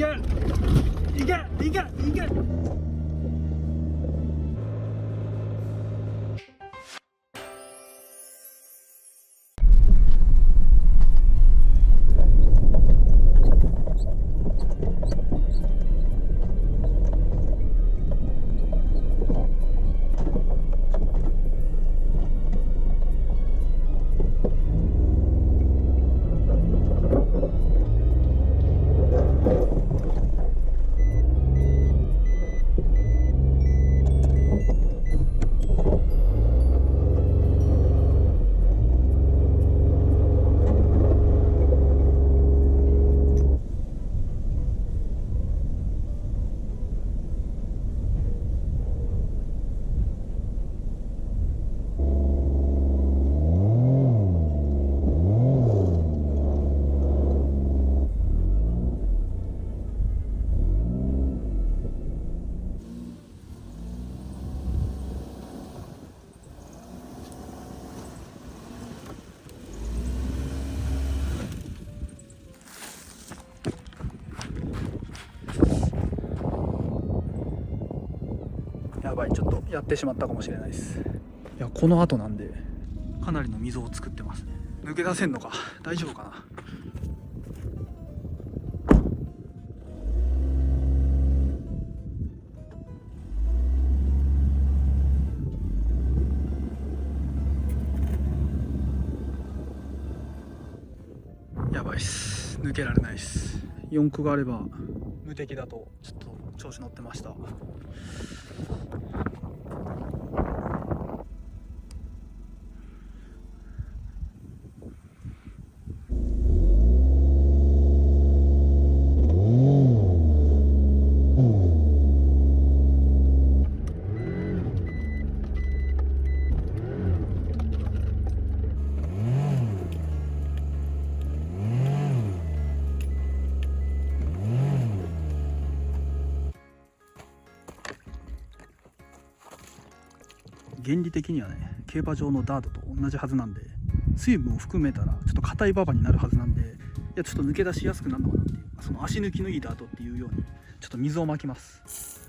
けいけいけいけ。やばい、ちょっとやってしまったかもしれないです。いや、この後なんでかなりの溝を作ってますね。抜け出せんのか、大丈夫かな。やばいっす、抜けられないっす。四駆があれば無敵だとちょっと調子乗ってました。原理的にはね、競馬場のダートと同じはずなんで、水分を含めたらちょっと硬い馬場になるはずなんで、いや、ちょっと抜け出しやすくなるのかなっていう、その足抜きのいいダートっていうようにちょっと水をまきます。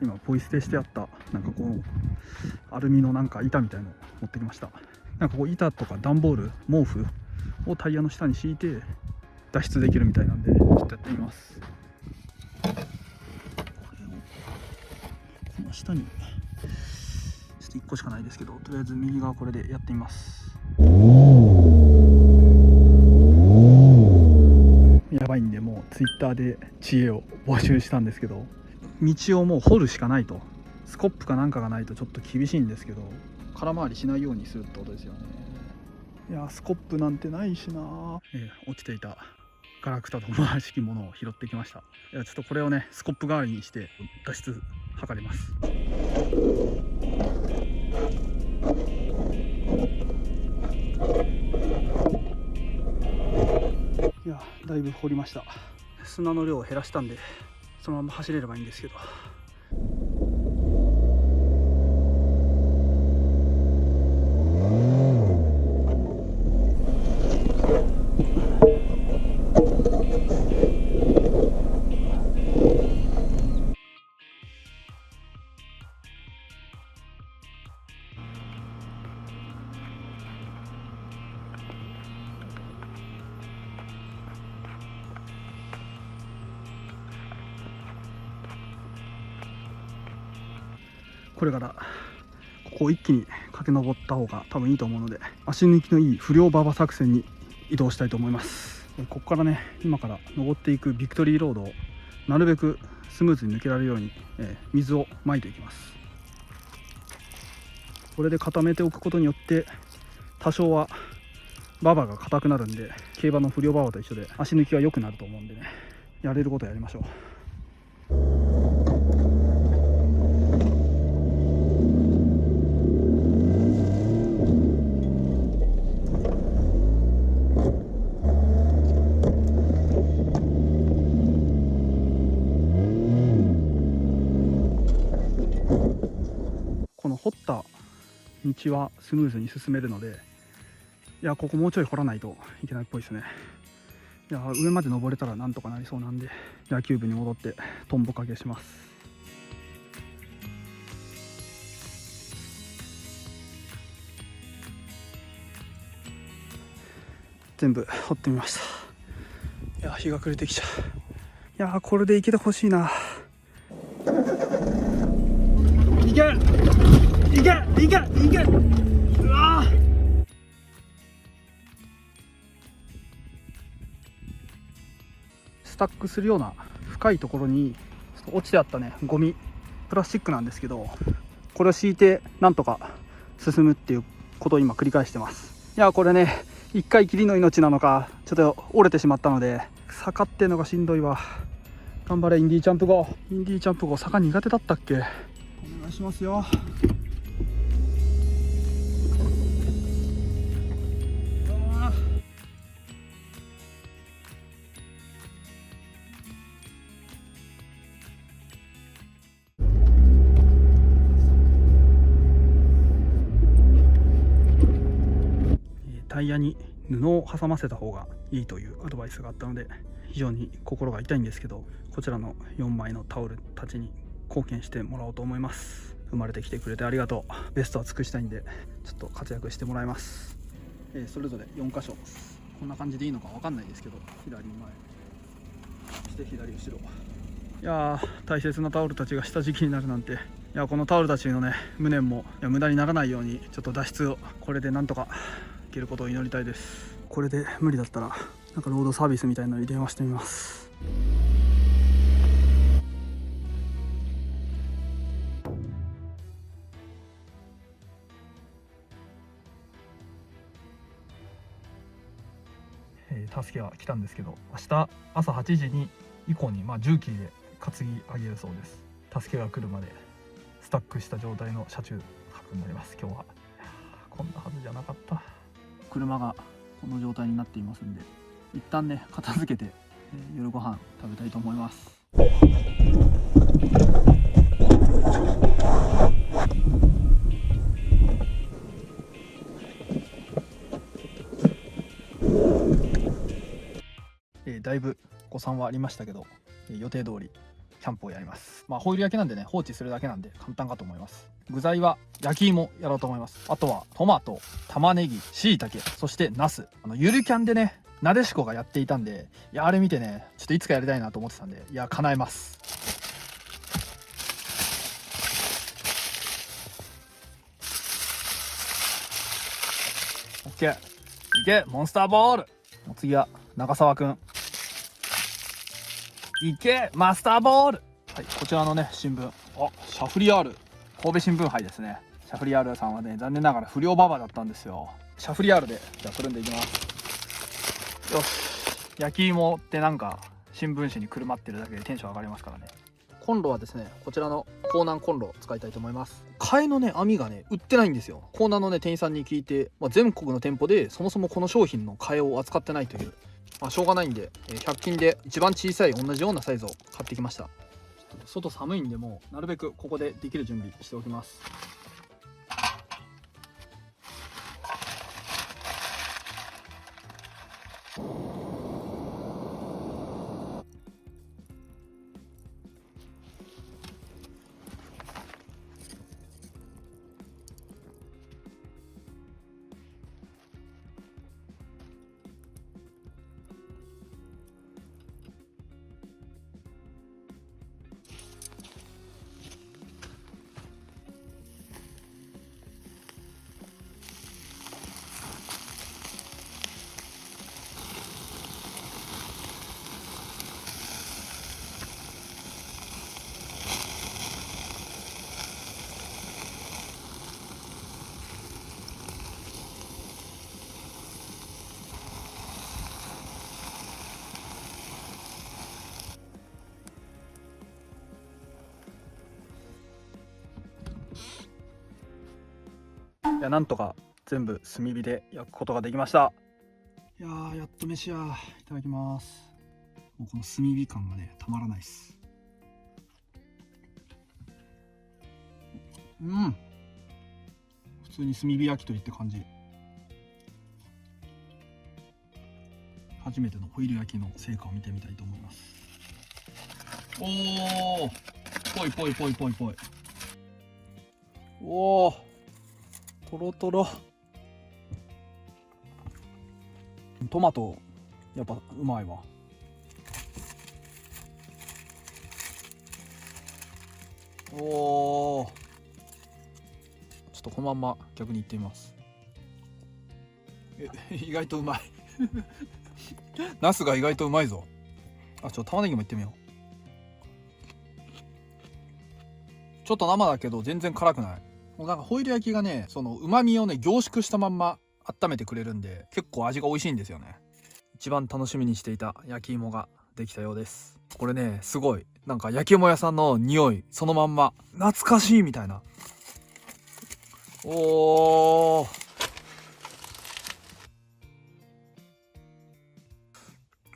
今ポイ捨てしてあったなんかこうアルミのなんか板みたいのを持ってきました。なんかこう板とか段ボール、毛布をタイヤの下に敷いて脱出できるみたいなんで、ちょっとやってみます。これをこの下にちょっと1個しかないですけど、とりあえず右側これでやってみます。やばいんで、もうツイッターで知恵を募集したんですけど、道をもう掘るしかないと、スコップかなんかがないとちょっと厳しいんですけど、空回りしないようにするってことですよね。いや、スコップなんてないしな。落ちていたガラクタと思わしきものを拾ってきました。いや、ちょっとこれをね、スコップ代わりにして脱出図ります。いや、だいぶ掘りました。砂の量を減らしたんでそのまま走れればいいんですけど。これからここを一気に駆け上った方が多分いいと思うので、足抜きのいい不良馬場作戦に移動したいと思います。ここからね、今から登っていくビクトリーロードをなるべくスムーズに抜けられるように、水をまいていきます。これで固めておくことによって多少は馬場が硬くなるんで、競馬の不良馬場と一緒で足抜きが良くなると思うんでね、やれることやりましょう。道はスムーズに進めるので、いやここもうちょい掘らないといけないっぽいですね。いや上まで登れたらなんとかなりそうなんで、野球部に戻ってトンボかけします。全部掘ってみました。いや日が暮れてきちゃう。いやこれで行けてほしいな。いけいけいけいけ、うわスタックするような深いところに落ちてあったねゴミ、プラスチックなんですけど、これを敷いてなんとか進むっていうことを今繰り返してます。いやこれね一回きりの命なのかちょっと折れてしまったので、坂っていうのがしんどいわ。頑張れインディーチャンプ号。インディーチャンプ号坂苦手だったっけ。お願いしますよ。タイヤに布を挟ませた方がいいというアドバイスがあったので、非常に心が痛いんですけど、こちらの4枚のタオルたちに貢献してもらおうと思います。生まれてきてくれてありがとう。ベストは尽くしたいんでちょっと活躍してもらいます。それぞれ4箇所こんな感じでいいのか分かんないですけど、左前そして左後ろ。いやー大切なタオルたちが下敷きになるなんて。いやこのタオルたちのね無念も無駄にならないように、ちょっと脱出をこれでなんとかいけることを祈りたいです。これで無理だったらなんかロードサービスみたいなのに電話してみます。助けは来たんですけど、明日朝8時に以降に重機で担ぎ上げるそうです。助けが来るまでスタックした状態の車中泊になります。今日はこんなはずじゃなかった。車がこの状態になっていますんで、一旦ね片付けて、夜ご飯食べたいと思います。だいぶ誤算はありましたけど、予定通りキャンプをやります。ホイル焼きなんでね、放置するだけなんで簡単かと思います。具材は焼き芋やろうと思います。あとはトマト、玉ねぎ、しいたけ、そしてナス。ゆるキャンでねなでしこがやっていたんで、いやあれ見てねちょっといつかやりたいなと思ってたんで、いや叶えます。オッケー、いけモンスターボール。お次は長澤くん、いけマスターボール。はい、こちらのね新聞、シャフリヤール神戸新聞杯ですね。シャフリヤールさんはね残念ながら不良馬場だったんですよ。シャフリヤールでじゃあくるんでいきます。よし、焼き芋ってなんか新聞紙にくるまってるだけでテンション上がりますからね。コンロはですねこちらのコーナンコンロを使いたいと思います。替えのね網がね売ってないんですよ。コーナンのね店員さんに聞いて、全国の店舗でそもそもこの商品の替えを扱ってないという、しょうがないんで、100均で一番小さい同じようなサイズを買ってきました。ちょっと外寒いんで、もうなるべくここでできる準備しておきます。いやなんとか全部炭火で焼くことができました。いやーやっと飯や。いただきます。もうこの炭火感がねたまらないです。普通に炭火焼きといって感じ。初めてのホイル焼きの成果を見てみたいと思います。おお、ぽいぽいぽいぽいぽい。おお、とろとろ。トマトやっぱうまいわ。おお、ちょっとこのまんま逆にいってみます。意外とうまいナスが意外とうまいぞ。玉ねぎもいってみよう。ちょっと生だけど全然辛くない。もうなんかホイル焼きがね、その旨味をね凝縮したまんま温めてくれるんで、結構味が美味しいんですよね。一番楽しみにしていた焼き芋ができたようです。これね、すごいなんか焼き芋屋さんの匂いそのまんま、懐かしいみたいな。おー、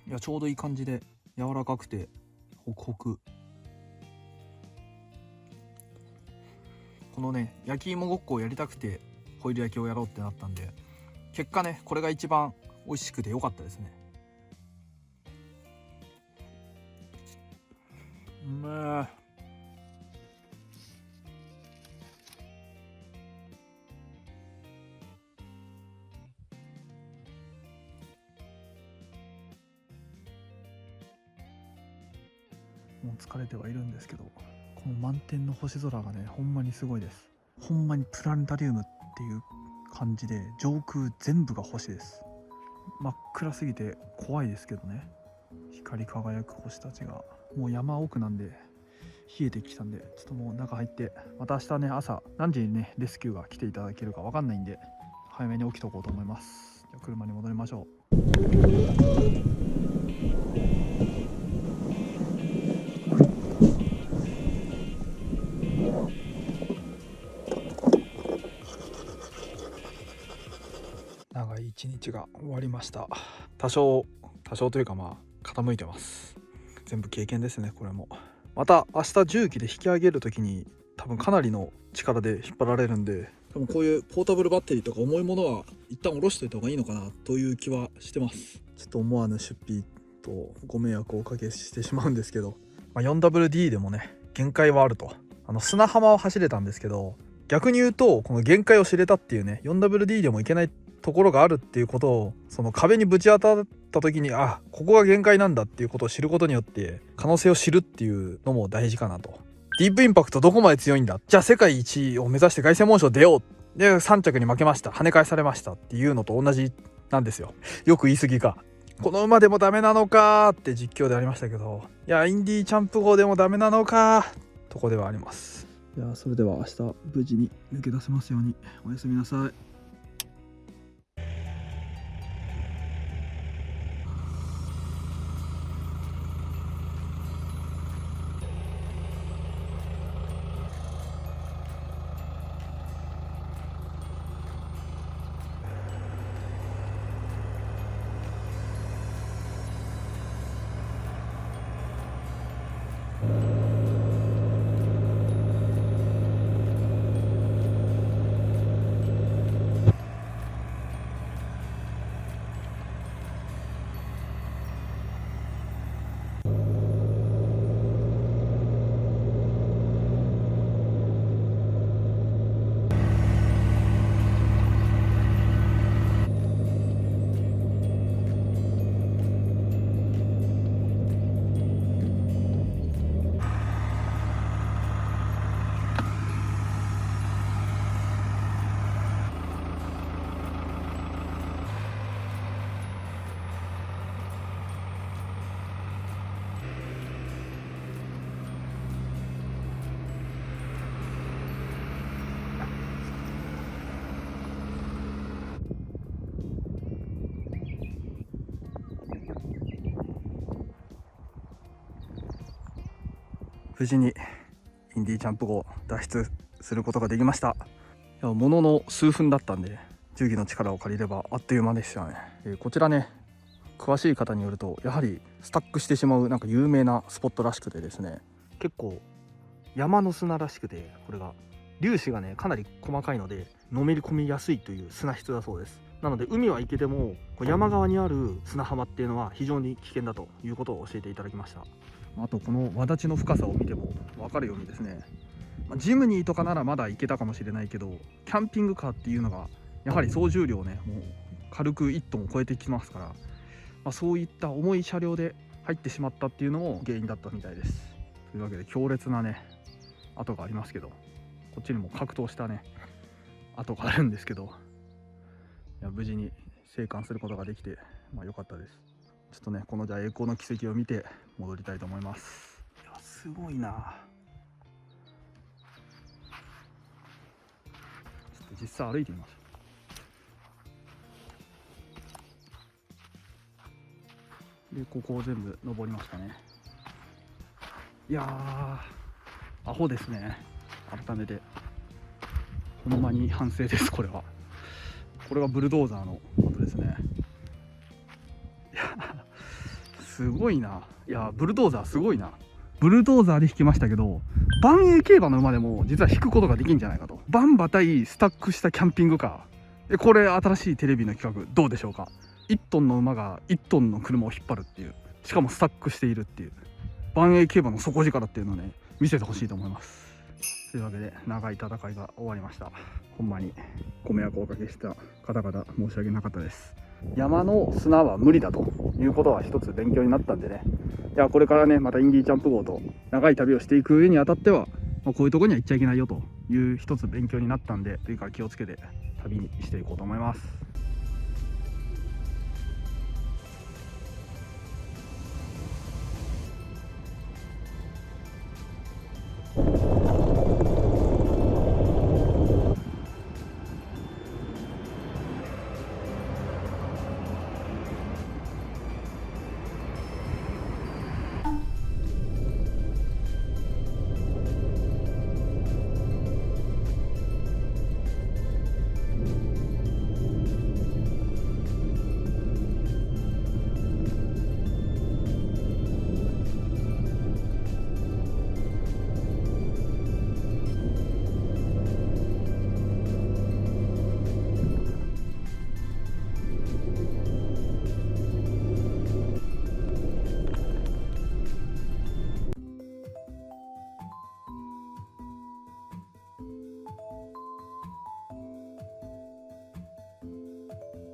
いやちょうどいい感じで柔らかくてホクホク。このね焼き芋ごっこをやりたくてホイル焼きをやろうってなったんで、結果ねこれが一番美味しくて良かったですね。うめえ。もう疲れてはいるんですけど、この満天の星空がねほんまにすごいです。ほんまにプラネタリウムっていう感じで上空全部が星です。真っ暗すぎて怖いですけどね。光り輝く星たちが。もう山奥なんで冷えてきたんで、ちょっともう中入って、また明日ね朝何時にねレスキューが来ていただけるか分かんないんで、早めに起きとこうと思います。じゃあ車に戻りましょう。長い一日が終わりました。多少というかまあ傾いてます。全部経験ですね。これもまた明日重機で引き上げる時に多分かなりの力で引っ張られるんで、多分こういうポータブルバッテリーとか重いものは一旦下ろしといた方がいいのかなという気はしてます。ちょっと思わぬ出費とご迷惑をおかけしてしまうんですけど、4WD でもね限界はあると。砂浜を走れたんですけど、逆に言うとこの限界を知れたっていうね、 4WD でもいけないところがあるっていうことを、その壁にぶち当たった時にここが限界なんだっていうことを知ることによって可能性を知るっていうのも大事かなと。ディープインパクトどこまで強いんだ、じゃあ世界一を目指して凱旋門賞出ようで3着に負けました、跳ね返されましたっていうのと同じなんですよ。よく言い過ぎか。この馬でもダメなのかって実況でありましたけど、いやインディーチャンプ号でもダメなのかとこではあります。いやそれでは明日無事に抜け出せますように。おやすみなさい。無事にインディーチャンプ号脱出することができました。いやものの数分だったんで、重機の力を借りればあっという間でしたね。こちらね詳しい方によると、やはりスタックしてしまうなんか有名なスポットらしくてですね、結構山の砂らしくて、これが粒子がねかなり細かいのでのめり込みやすいという砂質だそうです。なので海は行けても山側にある砂浜っていうのは非常に危険だということを教えていただきました。あとこの輪立ちの深さを見ても分かるようにですね、ジムニーとかならまだ行けたかもしれないけど、キャンピングカーっていうのがやはり総重量ねもう軽く1トンを超えてきますから、そういった重い車両で入ってしまったっていうのも原因だったみたいです。というわけで強烈なね跡がありますけど、こっちにも格闘したね跡があるんですけど、いや無事に生還することができて良かったです。ちょっとねこのじゃあ栄光の軌跡を見て戻りたいと思います。いやすごいな。ちょっと実際歩いてみましょう。でここを全部登りましたね。いやーアホですね。改めてほんまに反省です。これはブルドーザーのことですね。いやすごいな。いやブルドーザーすごいな。ブルドーザーで引きましたけど、万栄競馬の馬でも実は引くことができるんじゃないかと。バンバ対スタックしたキャンピングカー、これ新しいテレビの企画どうでしょうか。1トンの馬が1トンの車を引っ張るっていう、しかもスタックしているっていう万栄競馬の底力っていうのをね見せてほしいと思います。というわけで長い戦いが終わりました。ほんまにご迷惑をおかけした方々申し訳なかったです。山の砂は無理だということは一つ勉強になったんでね、いやこれからねまたインディーキャンプ号と長い旅をしていく上にあたっては、こういうところには行っちゃいけないよという一つ勉強になったんで、というか気をつけて旅にしていこうと思います。